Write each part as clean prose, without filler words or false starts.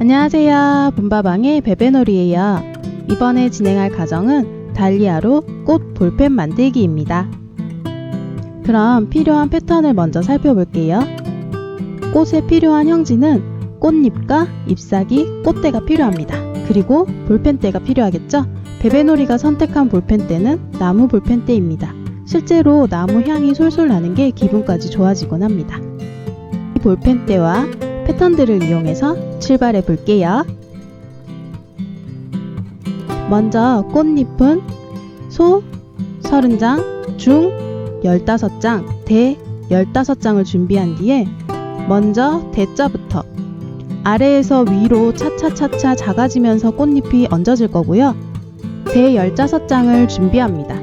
안녕하세요. 봄바방의 베베놀이에요. 이번에 진행할 과정은 달리아로 꽃 볼펜 만들기입니다. 그럼 필요한 패턴을 먼저 살펴볼게요. 꽃에 필요한 형지는 꽃잎과 잎사귀, 꽃대가 필요합니다. 그리고 볼펜대가 필요하겠죠? 베베놀이가 선택한 볼펜대는 나무 볼펜대입니다. 실제로 나무 향이 솔솔 나는 게 기분까지 좋아지곤 합니다. 이 볼펜대와 패턴들을 이용해서 출발해 볼게요. 먼저 꽃잎은 소 30장, 중 15장, 대 15장을 준비한 뒤에 먼저 대자부터 아래에서 위로 차차차차 작아지면서 꽃잎이 얹어질 거고요. 대 15장을 준비합니다.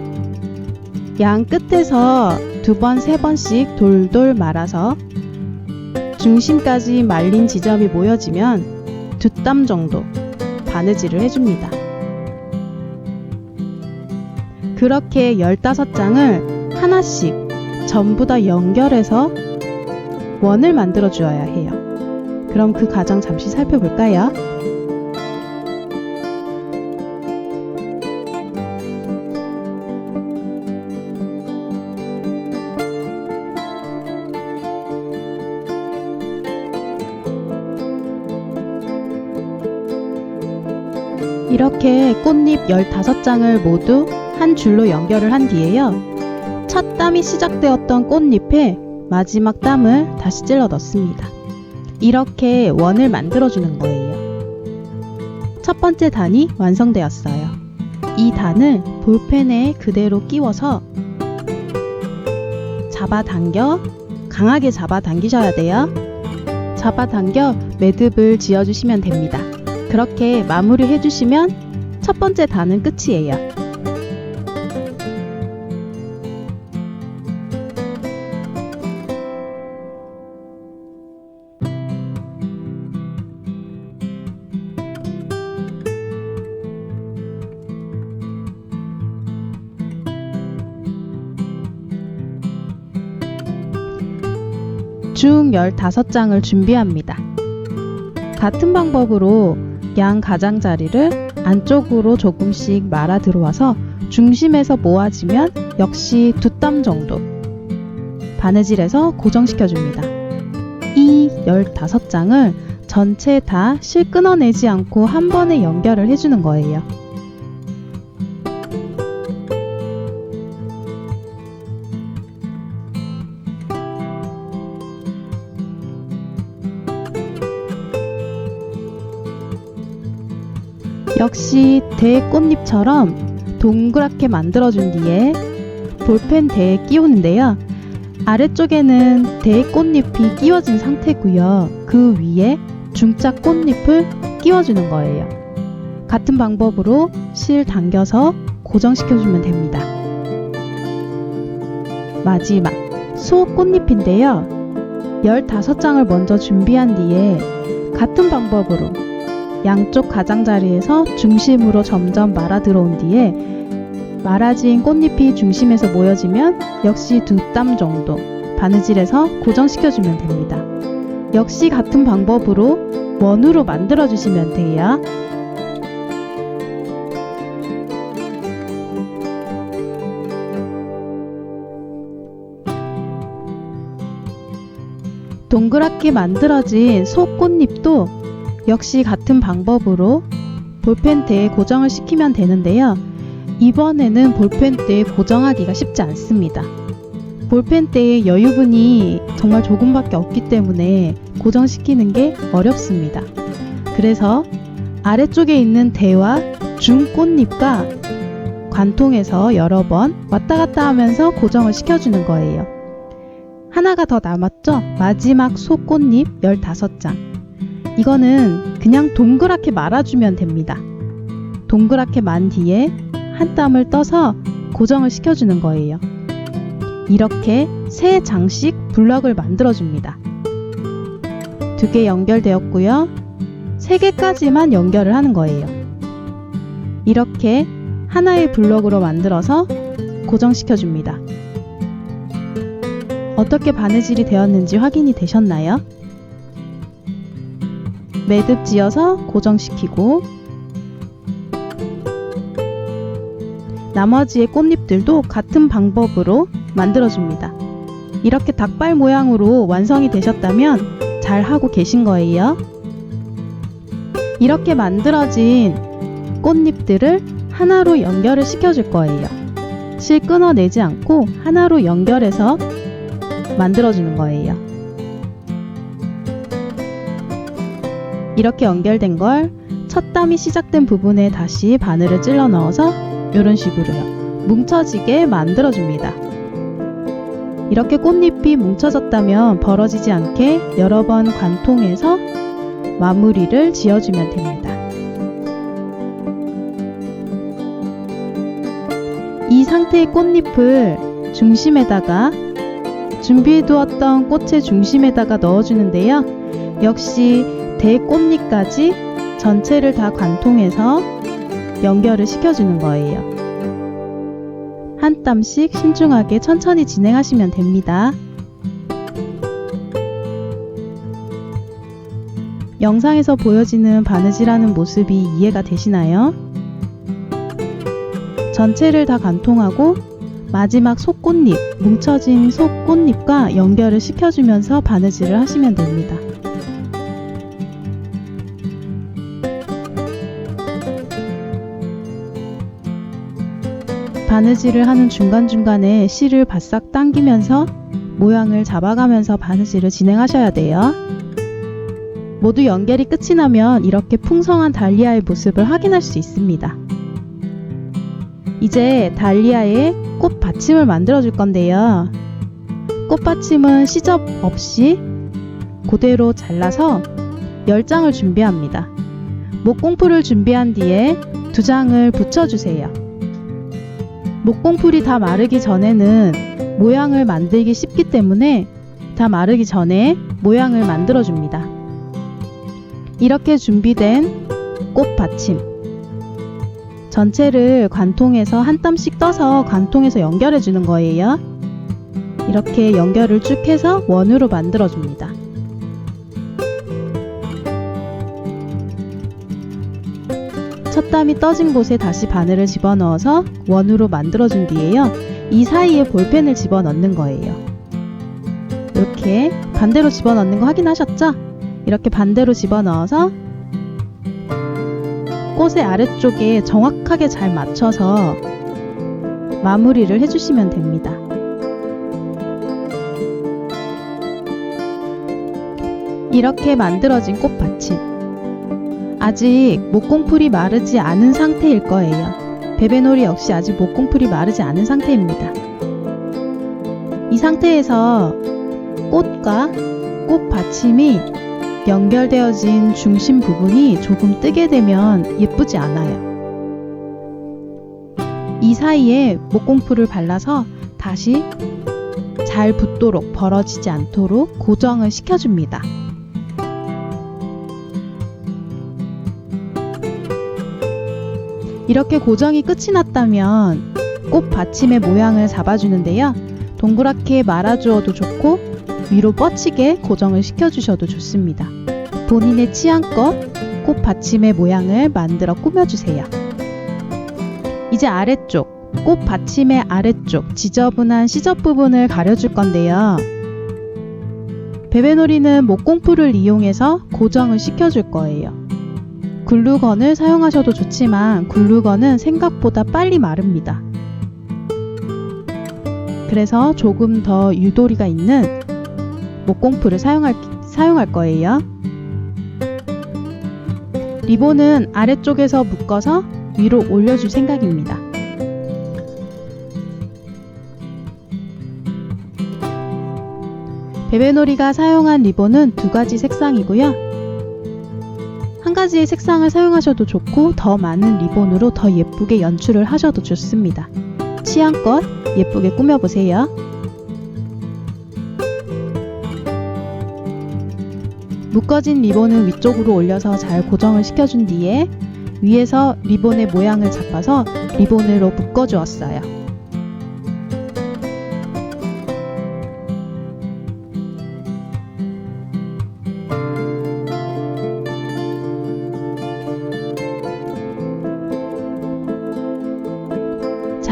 양 끝에서 2번, 3번씩 돌돌 말아서 중심까지 말린 지점이 모여지면 2땀 정도 바느질을 해줍니다. 그렇게 15장을 하나씩 전부 다 연결해서 원을 만들어 주어야 해요. 그럼 그 과정 잠시 살펴볼까요? 이렇게 꽃잎 15장을 모두 한 줄로 연결을 한 뒤에요. 첫 땀이 시작되었던 꽃잎에 마지막 땀을 다시 찔러 넣습니다. 이렇게 원을 만들어주는 거예요. 첫 번째 단이 완성되었어요. 이 단을 볼펜에 그대로 끼워서 잡아당겨 강하게 잡아당기셔야 돼요. 잡아당겨 매듭을 지어주시면 됩니다. 그렇게 마무리 해주시면 첫 번째 단은 끝이에요. 중 15장을 준비합니다. 같은 방법으로 양 가장자리를 안쪽으로 조금씩 말아 들어와서 중심에서 모아지면 역시 2땀 정도 바느질해서 고정시켜 줍니다. 이 15장을 전체 다 실 끊어내지 않고 한 번에 연결을 해주는 거예요. 역시 대 꽃잎처럼 동그랗게 만들어준 뒤에 볼펜 대에 끼우는데요. 아래쪽에는 대 꽃잎이 끼워진 상태고요. 그 위에 중짜 꽃잎을 끼워주는 거예요. 같은 방법으로 실 당겨서 고정시켜주면 됩니다. 마지막 소 꽃잎인데요. 15장을 먼저 준비한 뒤에 같은 방법으로 양쪽 가장자리에서 중심으로 점점 말아 들어온 뒤에 말아진 꽃잎이 중심에서 모여지면 역시 2땀 정도 바느질해서 고정시켜주면 됩니다. 역시 같은 방법으로 원으로 만들어 주시면 돼요. 동그랗게 만들어진 소 꽃잎도 역시 같은 방법으로 볼펜대에 고정을 시키면 되는데요. 이번에는 볼펜대에 고정하기가 쉽지 않습니다. 볼펜대에 여유분이 정말 조금밖에 없기 때문에 고정시키는 게 어렵습니다. 그래서 아래쪽에 있는 대와 중 꽃잎과 관통해서 여러 번 왔다 갔다 하면서 고정을 시켜주는 거예요. 하나가 더 남았죠? 마지막 소 꽃잎 15장. 이거는 그냥 동그랗게 말아주면 됩니다. 동그랗게 만 뒤에 한 땀을 떠서 고정을 시켜주는 거예요. 이렇게 3장씩 블럭을 만들어줍니다. 2개 연결되었고요. 3개까지만 연결을 하는 거예요. 이렇게 하나의 블럭으로 만들어서 고정시켜줍니다. 어떻게 바느질이 되었는지 확인이 되셨나요? 매듭 지어서 고정시키고, 나머지의 꽃잎들도 같은 방법으로 만들어줍니다. 이렇게 닭발 모양으로 완성이 되셨다면 잘 하고 계신 거예요. 이렇게 만들어진 꽃잎들을 하나로 연결을 시켜줄 거예요. 실 끊어내지 않고 하나로 연결해서 만들어주는 거예요. 이렇게 연결된 걸 첫 땀이 시작된 부분에 다시 바늘을 찔러 넣어서 이런 식으로요. 뭉쳐지게 만들어줍니다. 이렇게 꽃잎이 뭉쳐졌다면 벌어지지 않게 여러 번 관통해서 마무리를 지어주면 됩니다. 이 상태의 꽃잎을 중심에다가 준비해 두었던 꽃의 중심에다가 넣어주는데요. 역시 대꽃잎까지 전체를 다 관통해서 연결을 시켜주는 거예요. 한 땀씩 신중하게 천천히 진행하시면 됩니다. 영상에서 보여지는 바느질하는 모습이 이해가 되시나요? 전체를 다 관통하고 마지막 속꽃잎, 뭉쳐진 속꽃잎과 연결을 시켜주면서 바느질을 하시면 됩니다. 바느질을 하는 중간중간에 실을 바싹 당기면서 모양을 잡아가면서 바느질을 진행하셔야 돼요. 모두 연결이 끝이 나면 이렇게 풍성한 달리아의 모습을 확인할 수 있습니다. 이제 달리아의 꽃 받침을 만들어 줄 건데요. 꽃 받침은 시접 없이 그대로 잘라서 10장을 준비합니다. 목공풀을 준비한 뒤에 2장을 붙여주세요. 목공풀이 다 마르기 전에는 모양을 만들기 쉽기 때문에 다 마르기 전에 모양을 만들어 줍니다. 이렇게 준비된 꽃 받침 전체를 관통해서 한 땀씩 떠서 관통해서 연결해 주는 거예요. 이렇게 연결을 쭉 해서 원으로 만들어 줍니다. 첫 땀이 떠진 곳에 다시 바늘을 집어넣어서 원으로 만들어준 뒤에요. 이 사이에 볼펜을 집어넣는 거예요. 이렇게 반대로 집어넣는 거 확인하셨죠? 이렇게 반대로 집어넣어서 꽃의 아래쪽에 정확하게 잘 맞춰서 마무리를 해주시면 됩니다. 이렇게 만들어진 꽃 받침. 아직 목공풀이 마르지 않은 상태일 거예요. 베베놀이 역시 아직 목공풀이 마르지 않은 상태입니다. 이 상태에서 꽃과 꽃 받침이 연결되어진 중심 부분이 조금 뜨게 되면 예쁘지 않아요. 이 사이에 목공풀을 발라서 다시 잘 붙도록 벌어지지 않도록 고정을 시켜줍니다. 이렇게 고정이 끝이 났다면 꽃 받침의 모양을 잡아주는데요. 동그랗게 말아주어도 좋고 위로 뻗치게 고정을 시켜주셔도 좋습니다. 본인의 취향껏 꽃 받침의 모양을 만들어 꾸며주세요. 이제 아래쪽, 꽃 받침의 아래쪽 지저분한 시접 부분을 가려줄 건데요. 베베놀이는 목공풀을 이용해서 고정을 시켜줄 거예요. 글루건을 사용하셔도 좋지만 글루건은 생각보다 빨리 마릅니다. 그래서 조금 더 유도리가 있는 목공풀을 사용할 거예요. 리본은 아래쪽에서 묶어서 위로 올려줄 생각입니다. 베베놀이가 사용한 리본은 2가지 색상이고요. 한 가지의 색상을 사용하셔도 좋고 더 많은 리본으로 더 예쁘게 연출을 하셔도 좋습니다. 취향껏 예쁘게 꾸며보세요. 묶어진 리본을 위쪽으로 올려서 잘 고정을 시켜준 뒤에 위에서 리본의 모양을 잡아서 리본으로 묶어주었어요.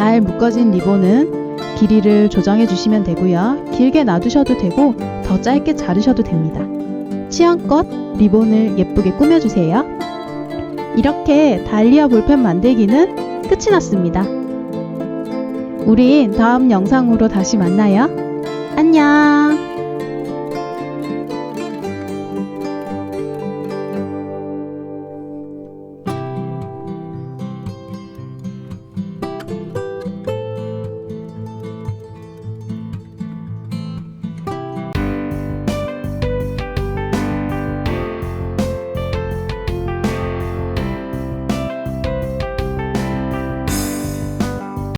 잘 묶어진 리본은 길이를 조정해 주시면 되고요. 길게 놔두셔도 되고 더 짧게 자르셔도 됩니다. 취향껏 리본을 예쁘게 꾸며주세요. 이렇게 달리아 볼펜 만들기는 끝이 났습니다. 우린 다음 영상으로 다시 만나요. 안녕!